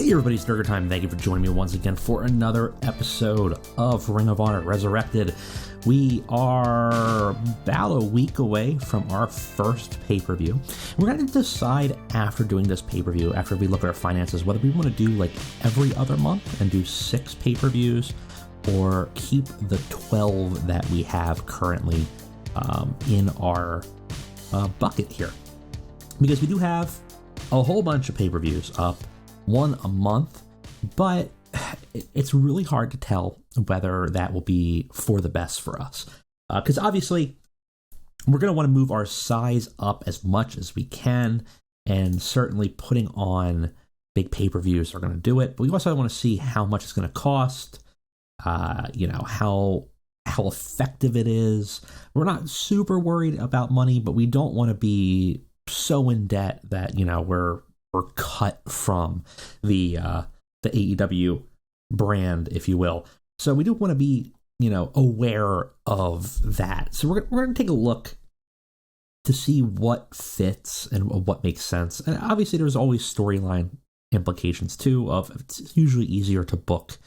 Hey everybody, it's Durger time. Thank you for joining me once again for another episode of Ring of Honor Resurrected. We are about a week away from our first pay-per-view. We're going to decide after doing this pay-per-view, after we look at our finances, whether we want to do like every other month and do 6 pay-per-views or keep the 12 that we have currently in our bucket here. Because we do have a whole bunch of pay-per-views up, one a month, but it's really hard to tell whether that will be for the best for us. Because obviously, we're going to want to move our size up as much as we can, and certainly putting on big pay-per-views are going to do it. But we also want to see how much it's going to cost, how effective it is. We're not super worried about money, but we don't want to be so in debt that, we're cut from the AEW brand, if you will. So we do want to be, aware of that. So we're going to take a look to see what fits and what makes sense. And obviously there's always storyline implications too, of it's usually easier to book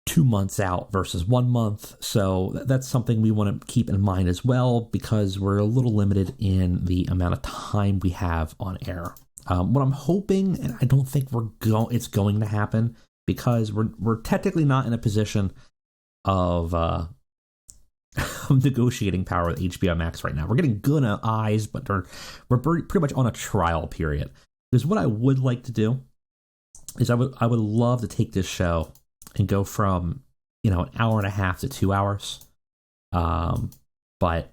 2 months out versus 1 month. So that's something we want to keep in mind as well, because we're a little limited in the amount of time we have on air. What I'm hoping, and I don't think it's going to happen, because we're technically not in a position of negotiating power with HBO Max right now. We're getting good eyes, but we're pretty much on a trial period. Because what I would like to do is I would love to take this show and go from an hour and a half to 2 hours, but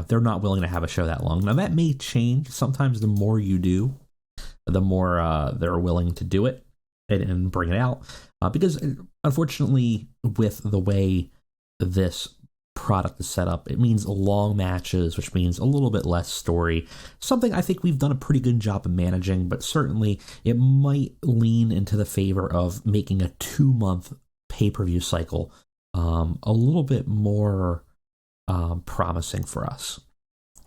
they're not willing to have a show that long. Now, that may change. Sometimes the more you do, the more they're willing to do it and bring it out. Because, unfortunately, with the way this product is set up, it means long matches, which means a little bit less story. Something I think we've done a pretty good job of managing, but certainly it might lean into the favor of making a 2-month pay-per-view cycle a little bit more promising for us,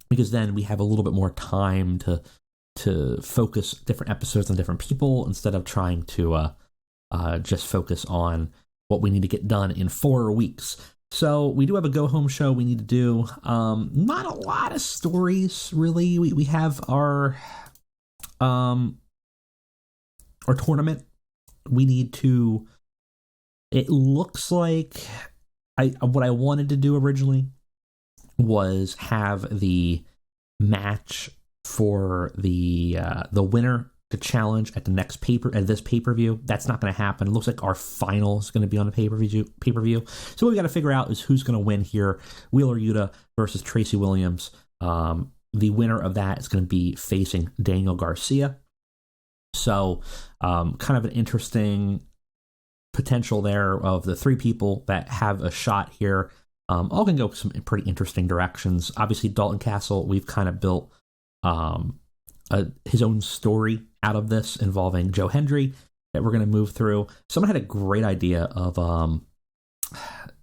because then we have a little bit more time to focus different episodes on different people instead of trying to just focus on what we need to get done in 4 weeks. So we do have a go home show we need to do. Not a lot of stories really. We have our tournament. We need to. It looks like what I wanted to do originally was have the match for the winner to challenge at this pay-per-view. That's not going to happen. It looks like our final is going to be on the pay-per-view. So what we got to figure out is who's going to win here. Wheeler Yuta versus Tracy Williams. The winner of that is going to be facing Daniel Garcia. So kind of an interesting potential there of the 3 people that have a shot here. All can go some pretty interesting directions. Obviously, Dalton Castle, we've kind of built his own story out of this involving Joe Hendry that we're going to move through. Someone had a great idea of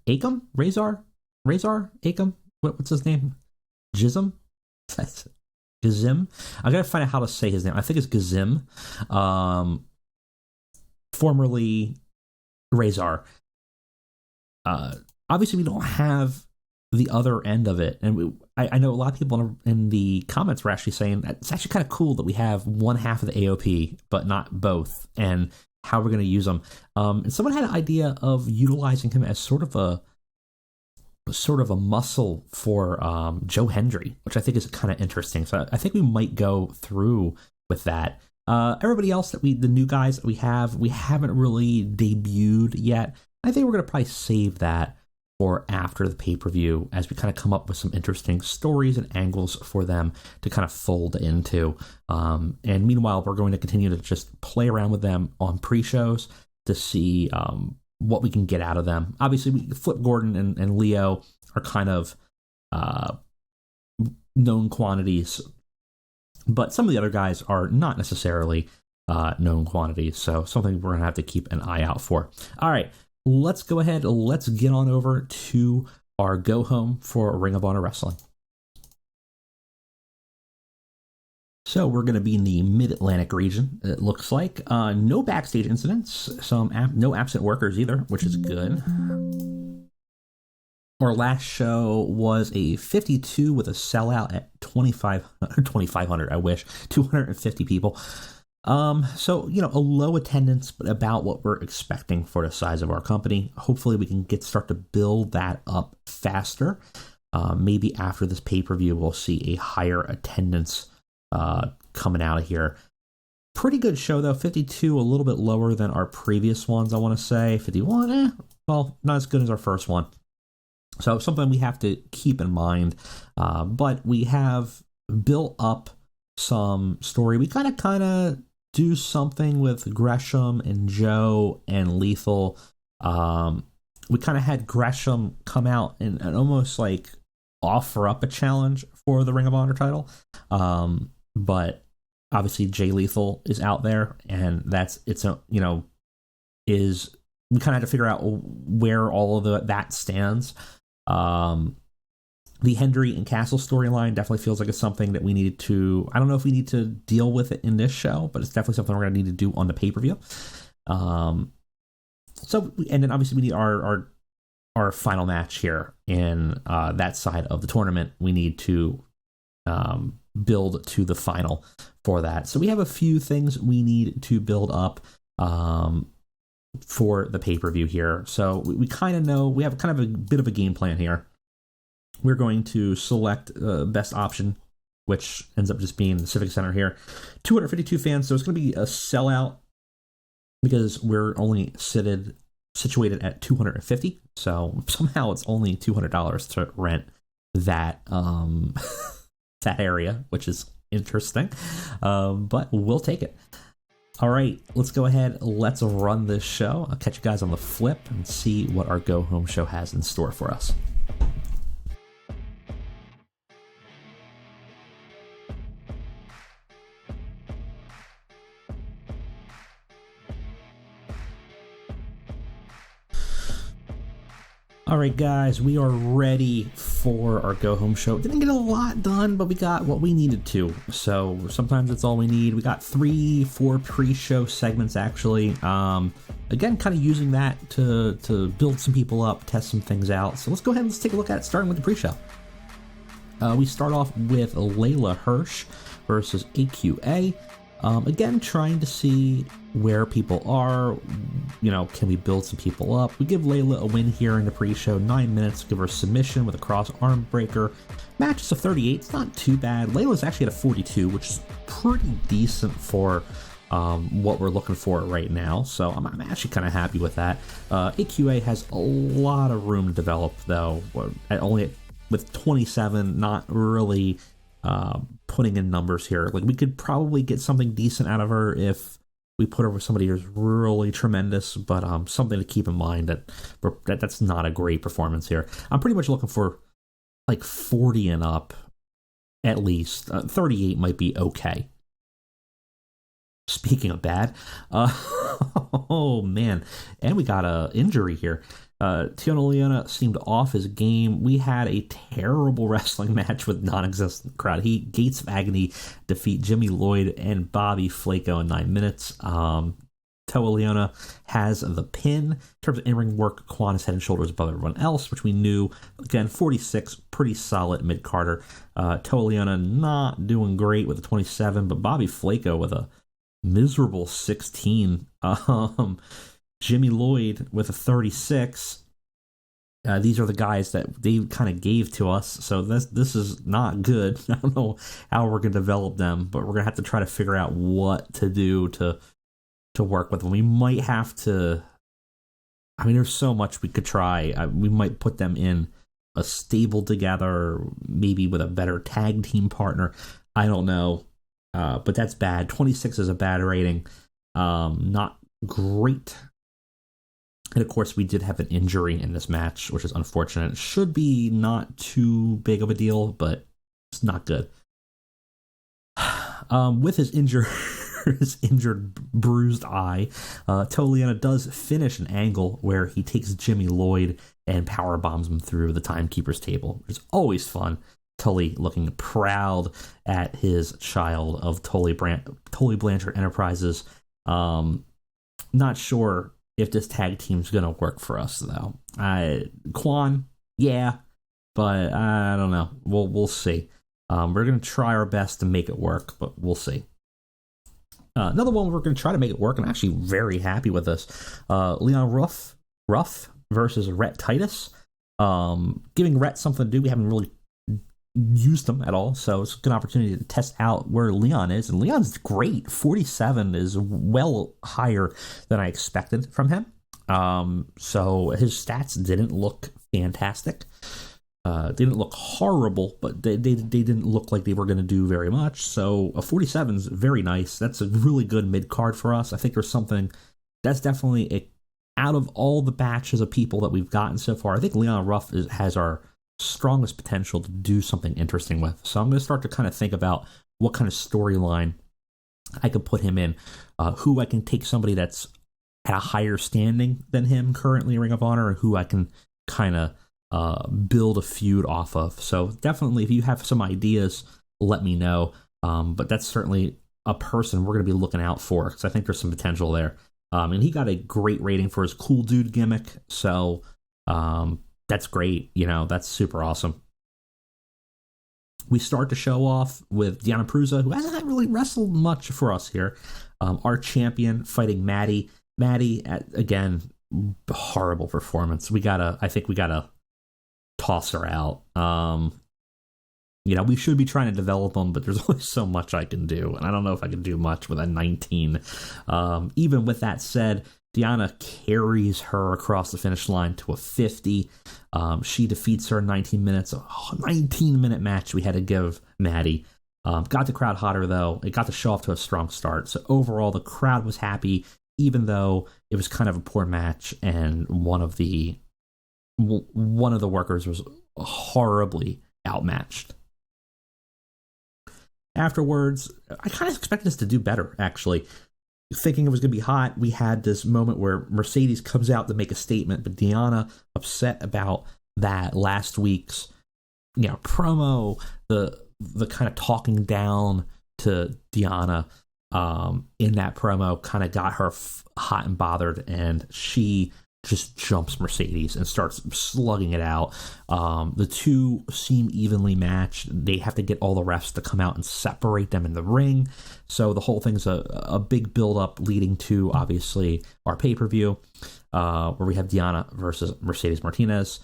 Akam? Razor Akam? What's his name? Gizim? Gazim? I got to find out how to say his name. I think it's Gazim. Formerly Razor. Obviously, we don't have the other end of it. And I know a lot of people in the comments were actually saying that it's actually kind of cool that we have one half of the AOP, but not both, and how we're going to use them. And someone had an idea of utilizing him as sort of a muscle for Joe Hendry, which I think is kind of interesting. So I think we might go through with that. Everybody else the new guys that we haven't really debuted yet. I think we're going to probably save that for after the pay-per-view, as we kind of come up with some interesting stories and angles for them to kind of fold into. And meanwhile, we're going to continue to just play around with them on pre-shows to see what we can get out of them. Obviously, Flip Gordon and Leo are kind of known quantities, but some of the other guys are not necessarily known quantities, so something we're going to have to keep an eye out for. All right. Let's go ahead. Let's get on over to our go home for Ring of Honor Wrestling. So we're going to be in the Mid-Atlantic region, it looks like. No backstage incidents, no absent workers either, which is good. Our last show was a 52 with a sellout at 2,500, I wish, 250 people. So, a low attendance, but about what we're expecting for the size of our company. Hopefully we can start to build that up faster. Maybe after this pay-per-view, we'll see a higher attendance coming out of here. Pretty good show though. 52, a little bit lower than our previous ones, I want to say. 51, well, not as good as our first one. So something we have to keep in mind. But we have built up some story. We kind of do something with Gresham and Joe and Lethal. We kind of had Gresham come out and almost like offer up a challenge for the Ring of Honor title. But obviously Jay Lethal is out there, and we kind of have to figure out where all of that stands. The Hendry and Castle storyline definitely feels like it's something that we needed to, I don't know if we need to deal with it in this show, but it's definitely something we're going to need to do on the pay-per-view. And then obviously we need our final match here in that side of the tournament. We need to build to the final for that. So we have a few things we need to build up for the pay-per-view here. So we kind of know, we have kind of a bit of a game plan here. We're going to select best option, which ends up just being the Civic Center here. 252 fans, so it's going to be a sellout because we're only situated at 250. So somehow it's only $200 to rent that that area, which is interesting, but we'll take it. All right, let's go ahead. Let's run this show. I'll catch you guys on the flip and see what our Go Home show has in store for us. All right, guys, we are ready for our Go Home show. Didn't get a lot done, but we got what we needed to. So sometimes it's all we need. We got 3-4 pre-show segments, actually. Again, kind of using that to build some people up, test some things out. So let's go ahead and let's take a look at it, starting with the pre-show. We start off with Layla Hirsch versus AQA. Again, trying to see where people are, can we build some people up? We give Layla a win here in the pre-show, 9 minutes, give her a submission with a cross arm breaker. Match is a 38, it's not too bad. Layla's actually at a 42, which is pretty decent for what we're looking for right now, so I'm actually kind of happy with that. AQA has a lot of room to develop, though, with 27, not really putting in numbers here. Like, we could probably get something decent out of her if we put her with somebody who's really tremendous, but something to keep in mind that's not a great performance here. I'm pretty much looking for like 40 and up, at least. 38 might be okay. Speaking of bad, oh man, and we got a injury here. Tiona Leona seemed off his game. We had a terrible wrestling match with non-existent crowd. Gates of Agony defeat Jimmy Lloyd and Bobby Flaco in 9 minutes. Toa Leona has the pin. In terms of in-ring work, Kwan is head and shoulders above everyone else, which we knew. Again, 46, pretty solid mid-carder. Toa Leona not doing great with a 27, but Bobby Flaco with a miserable 16. Jimmy Lloyd with a 36. These are the guys that they kind of gave to us, so this is not good. I don't know how we're going to develop them, but we're going to have to try to figure out what to do to work with them. We might have to... there's so much we could try. We might put them in a stable together, maybe with a better tag team partner. I don't know, but that's bad. 26 is a bad rating. Not great. And of course, we did have an injury in this match, which is unfortunate. It should be not too big of a deal, but it's not good. With his injured, bruised eye, Toliana does finish an angle where he takes Jimmy Lloyd and power bombs him through the timekeeper's table, which is always fun. Tully looking proud at his child of Tully Blanchard Enterprises. Not sure if this tag team's going to work for us, though. Quan, yeah, but I don't know. We'll see. We're going to try our best to make it work, but we'll see. Another one we're going to try to make it work. I'm actually very happy with this. Leon Ruff versus Rhett Titus. Giving Rhett something to do. We haven't really used him at all, so it's a good opportunity to test out where Leon is. And Leon's great. 47 is well higher than I expected from him. So his stats didn't look fantastic. Didn't look horrible, but they didn't look like they were going to do very much. So a 47 is very nice. That's a really good mid card for us. I think there's something that's definitely out of all the batches of people that we've gotten so far. I think Leon Ruff has our strongest potential to do something interesting with. So I'm going to start to kind of think about what kind of storyline I could put him in, who I can take somebody that's at a higher standing than him currently in Ring of Honor, and who I can kind of build a feud off of. So definitely, if you have some ideas, let me know. But that's certainly a person we're going to be looking out for, because I think there's some potential there. And he got a great rating for his cool dude gimmick. So that's great. That's super awesome. We start to show off with Deonna Purrazzo, who hasn't really wrestled much for us here. Our champion fighting Maddie. Maddie, again, horrible performance. I think we gotta toss her out. We should be trying to develop them, but there's only so much I can do, and I don't know if I can do much with a 19. Even with that said, Deonna carries her across the finish line to a 50. She defeats her in 19 minutes. A 19-minute match we had to give Maddie. Got the crowd hotter, though. It got the show off to a strong start. So overall, the crowd was happy, even though it was kind of a poor match, and one of the workers was horribly outmatched. Afterwards, I kind of expected us to do better, actually. Thinking it was going to be hot, we had this moment where Mercedes comes out to make a statement, but Deonna, upset about that last week's promo, the kind of talking down to Deonna in that promo kind of got her hot and bothered, and she just jumps Mercedes and starts slugging it out. The two seem evenly matched. They have to get all the refs to come out and separate them in the ring. So the whole thing's a big build-up leading to, obviously, our pay-per-view, where we have Deonna versus Mercedes Martinez.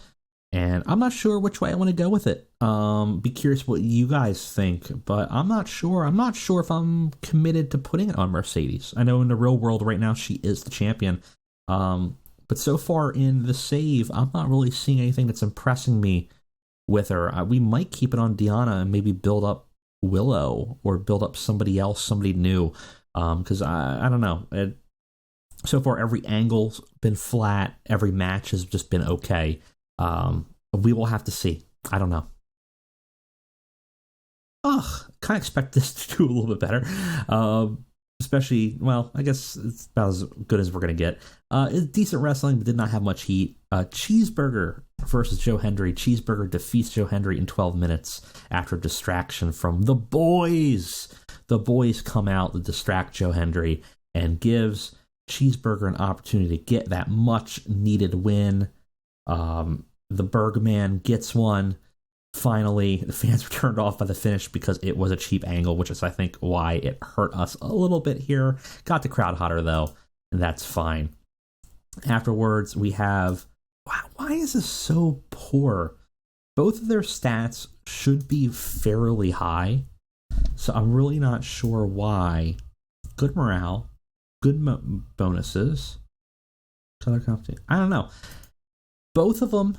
And I'm not sure which way I want to go with it. Be curious what you guys think, but I'm not sure. I'm not sure if I'm committed to putting it on Mercedes. I know in the real world right now she is the champion. But so far in the save, I'm not really seeing anything that's impressing me with her. We might keep it on Deonna and maybe build up Willow or build up somebody else, somebody new. Because I don't know. So far, every angle's been flat. Every match has just been okay. We will have to see. I don't know. Kind of expect this to do a little bit better. Especially, well, I guess it's about as good as we're going to get. It's decent wrestling, but did not have much heat. Cheeseburger versus Joe Hendry. Cheeseburger defeats Joe Hendry in 12 minutes after a distraction from the boys. The boys come out to distract Joe Hendry and gives Cheeseburger an opportunity to get that much-needed win. The Bergman gets one. Finally, the fans were turned off by the finish because it was a cheap angle, which is, I think, why it hurt us a little bit here. Got the crowd hotter, though, and that's fine. Afterwards, we have... Why is this so poor? Both of their stats should be fairly high, so I'm really not sure why. Good morale, good bonuses. Color company. I don't know. Both of them...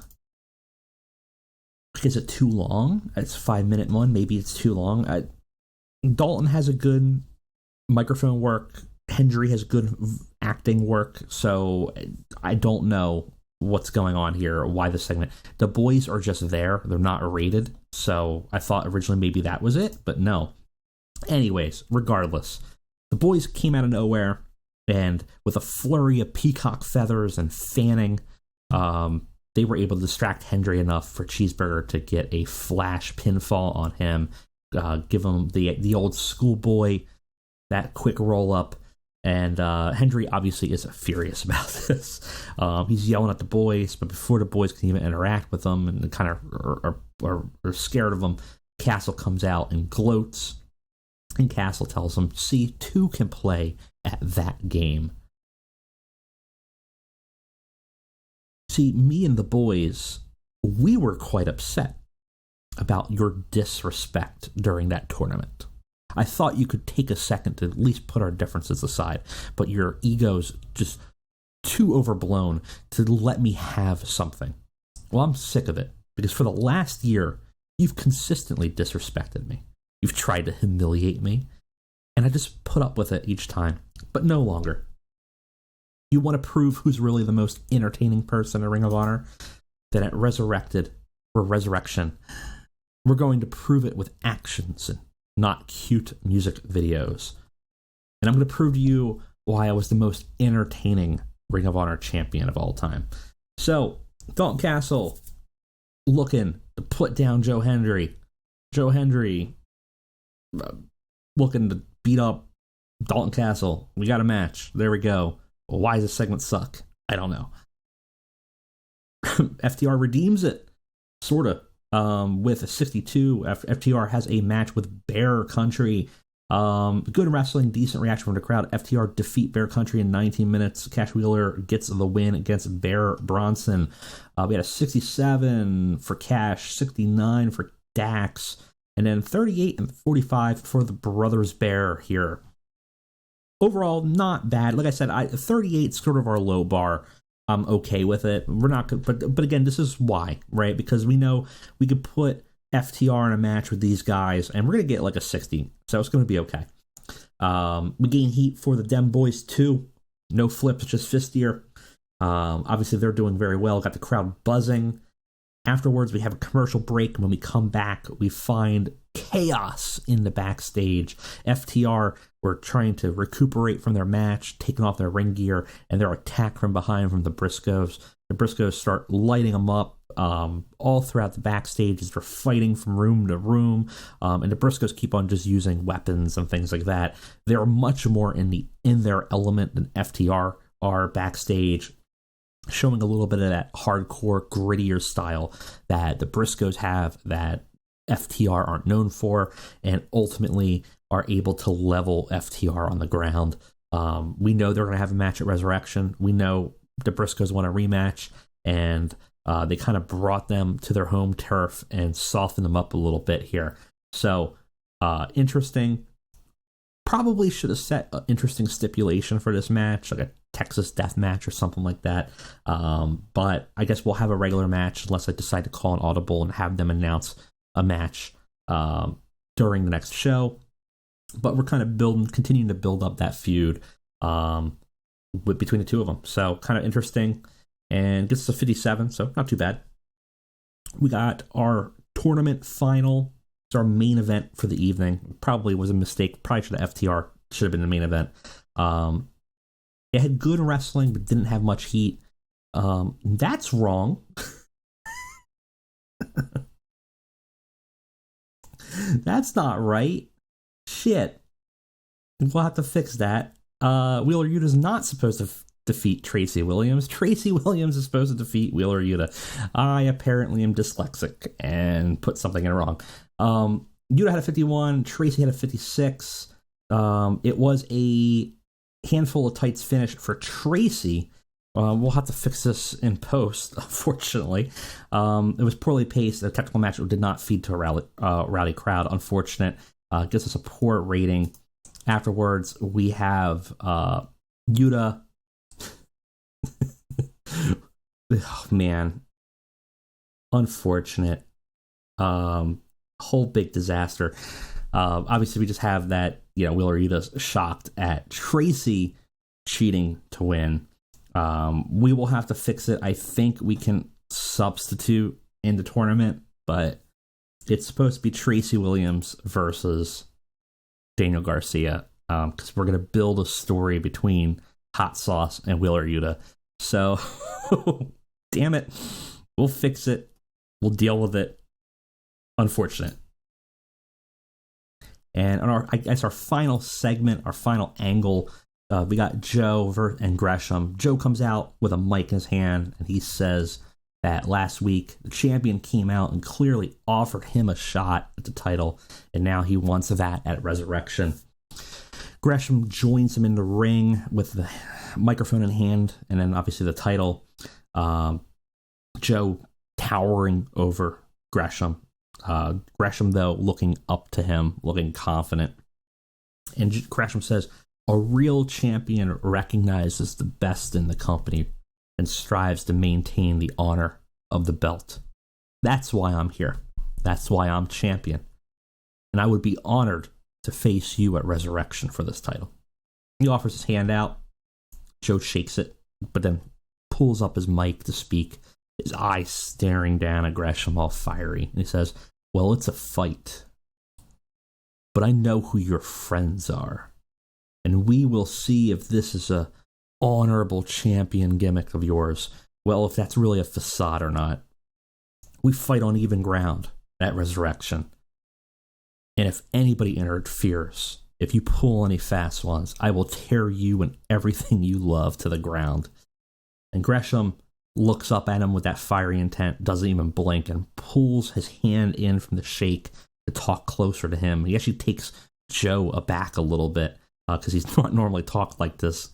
Is it too long? It's a 5-minute one. Maybe it's too long. Dalton has a good microphone work. Hendry has good acting work. So I don't know what's going on here, why the segment. The boys are just there. They're not rated. So I thought originally maybe that was it, but no. Anyways, regardless, the boys came out of nowhere, and with a flurry of peacock feathers and fanning, they were able to distract Hendry enough for Cheeseburger to get a flash pinfall on him, give him the old schoolboy, that quick roll up. And Hendry obviously is furious about this. He's yelling at the boys, but before the boys can even interact with them and kind of are scared of them, Castle comes out and gloats. And Castle tells him, see, two can play at that game. See, me and the boys, we were quite upset about your disrespect during that tournament. I thought you could take a second to at least put our differences aside, but your ego's just too overblown to let me have something. Well, I'm sick of it, because for the last year, you've consistently disrespected me. You've tried to humiliate me, and I just put up with it each time, but no longer. You want to prove who's really the most entertaining person in Ring of Honor? Then at Resurrected, or Resurrection, we're going to prove it with actions and not cute music videos. And I'm going to prove to you why I was the most entertaining Ring of Honor champion of all time. So, Dalton Castle looking to put down Joe Hendry. Joe Hendry looking to beat up Dalton Castle. We got a match. There we go. Well, why does this segment suck? I don't know. FTR redeems it, sort of. With a 62, FTR has a match with Bear Country. Good wrestling, decent reaction from the crowd. FTR defeat Bear Country in 19 minutes. Cash Wheeler gets the win against Bear Bronson. We had a 67 for Cash, 69 for Dax, and then 38 and 45 for the Brothers Bear here. Overall, not bad. Like I said, 38 sort of our low bar. I'm okay with it. We're not, but again, this is why, right? Because we know we could put FTR in a match with these guys, and we're gonna get like a 60, so it's gonna be okay. We gain heat for the Dem Boys too. No flips, just fistier. Obviously, they're doing very well. Got the crowd buzzing. Afterwards, we have a commercial break. When we come back, we find chaos in the backstage. FTR were trying to recuperate from their match, taking off their ring gear, and they're attacked from behind from the Briscoes. The Briscoes start lighting them up all throughout the backstage as they're fighting from room to room, and the Briscoes keep on just using weapons and things like that. They're much more in their element than FTR are backstage, showing a little bit of that hardcore, grittier style that the Briscoes have that FTR aren't known for, and ultimately are able to level FTR on the ground. We know they're going to have a match at Resurrection. We know the Briscoes want a rematch, and they kind of brought them to their home turf and softened them up a little bit here. So, interesting. Probably should have set an interesting stipulation for this match, like a Texas death match or something like that. But I guess we'll have a regular match unless I decide to call an audible and have them announce a match during the next show. But we're kind of continuing to build up that feud between the two of them. So kind of interesting, and gets to 57, so not too bad. We got our tournament final. It's our main event for the evening. Probably was a mistake. Probably FTR should have been the main event. It had good wrestling, but didn't have much heat. That's wrong. That's not right. Shit. We'll have to fix that. Wheeler Yuta's not supposed to defeat Tracy Williams. Tracy Williams is supposed to defeat Wheeler Yuta. I apparently am dyslexic and put something in wrong. Yuta had a 51. Tracy had a 56. It was a handful of tights finish for Tracy. We'll have to fix this in post, unfortunately. It was poorly paced. The technical match did not feed to a rowdy crowd. Unfortunate. Gives us a poor rating. Afterwards, we have Yuta. Oh, man. Unfortunate. Whole big disaster. Obviously, we just have that, Wheeler Yuta's shocked at Tracy cheating to win. We will have to fix it. I think we can substitute in the tournament, but it's supposed to be Tracy Williams versus Daniel Garcia, because we're going to build a story between Hot Sauce and Wheeler Yuta. So, damn it. We'll fix it. We'll deal with it. Unfortunate. And on our final segment, our final angle, we got Joe and Gresham. Joe comes out with a mic in his hand, and he says that last week the champion came out and clearly offered him a shot at the title, and now he wants that at Resurrection. Gresham joins him in the ring with the microphone in hand, and then obviously the title. Joe towering over Gresham. Gresham, though, looking up to him, looking confident. And Gresham says, a real champion recognizes the best in the company and strives to maintain the honor of the belt. That's why I'm here. That's why I'm champion. And I would be honored to face you at Resurrection for this title. He offers his hand out. Joe shakes it, but then pulls up his mic to speak, his eyes staring down at Gresham, all fiery. And he says, well, it's a fight, but I know who your friends are, and we will see if this is a honorable champion gimmick of yours. Well, if that's really a facade or not. We fight on even ground at Resurrection. And if anybody interferes, if you pull any fast ones, I will tear you and everything you love to the ground. And Gresham looks up at him with that fiery intent, doesn't even blink, and pulls his hand in from the shake to talk closer to him. He actually takes Joe aback a little bit because he's not normally talked like this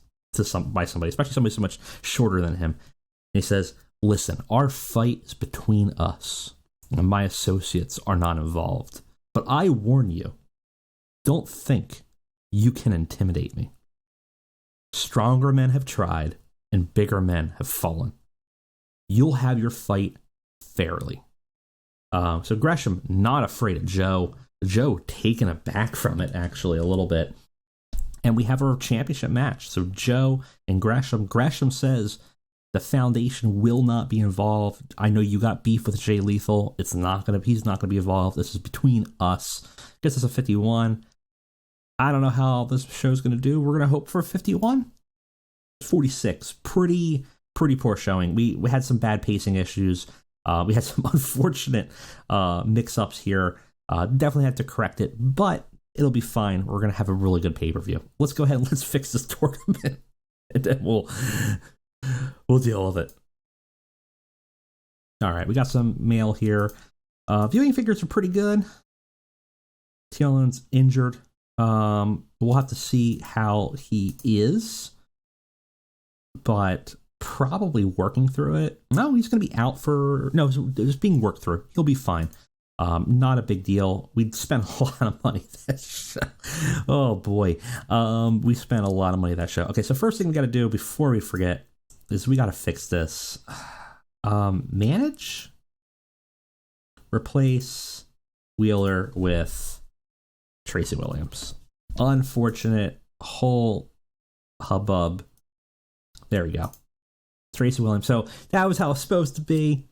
by somebody, especially somebody so much shorter than him. And he says, listen, our fight is between us, and my associates are not involved. But I warn you, don't think you can intimidate me. Stronger men have tried, and bigger men have fallen. You'll have your fight fairly. So Gresham, not afraid of Joe. Joe taken aback from it, actually, a little bit. And we have our championship match. So Joe and Gresham. Gresham says the Foundation will not be involved. I know you got beef with Jay Lethal. He's not going to be involved. This is between us. Gets us a 51. I don't know how this show's going to do. We're going to hope for a 51. 46. Pretty poor showing. We had some bad pacing issues. We had some unfortunate mix-ups here. Definitely had to correct it, but it'll be fine. We're going to have a really good pay-per-view. Let's go ahead and let's fix this tournament, and then we'll deal with it. All right, we got some mail here. Viewing figures are pretty good. Thielon's injured. We'll have to see how he is, but probably working through it. No, he's going to be out for... No, it's being worked through. He'll be fine. Not a big deal. We spent a lot of money that show. Oh, boy. We spent a lot of money that show. Okay, so first thing we got to do before we forget is we got to fix this. Manage? Replace Wheeler with Tracy Williams. Unfortunate whole hubbub. There we go. Tracy Williams. So that was how it's supposed to be.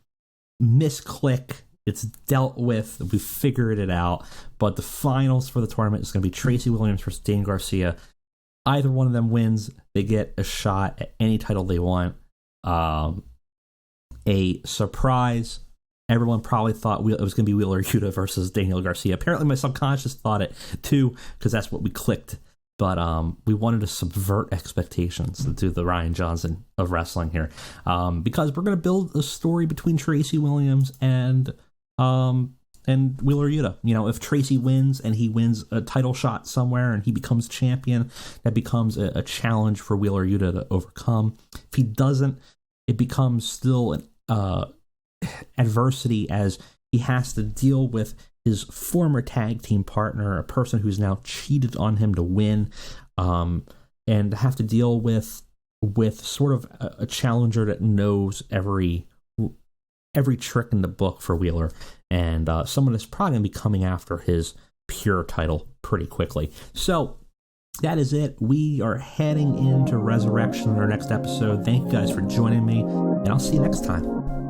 Misclick. It's dealt with. We figured it out. But the finals for the tournament is going to be Tracy Williams versus Dane Garcia. Either one of them wins, they get a shot at any title they want. A surprise. Everyone probably thought it was going to be Wheeler Yuta versus Daniel Garcia. Apparently my subconscious thought it too, because that's what we clicked. But we wanted to subvert expectations to do the Ryan Johnson of wrestling here. Because we're going to build a story between Tracy Williams and Wheeler Yuta. You know, if Tracy wins and he wins a title shot somewhere and he becomes champion, that becomes a challenge for Wheeler Yuta to overcome. If he doesn't, it becomes still an adversity as he has to deal with his former tag team partner, a person who's now cheated on him to win, and have to deal with sort of a challenger that knows every trick in the book for Wheeler, and someone that's probably going to be coming after his pure title pretty quickly. So that is it. We are heading into Resurrection in our next episode. Thank you guys for joining me, and I'll see you next time.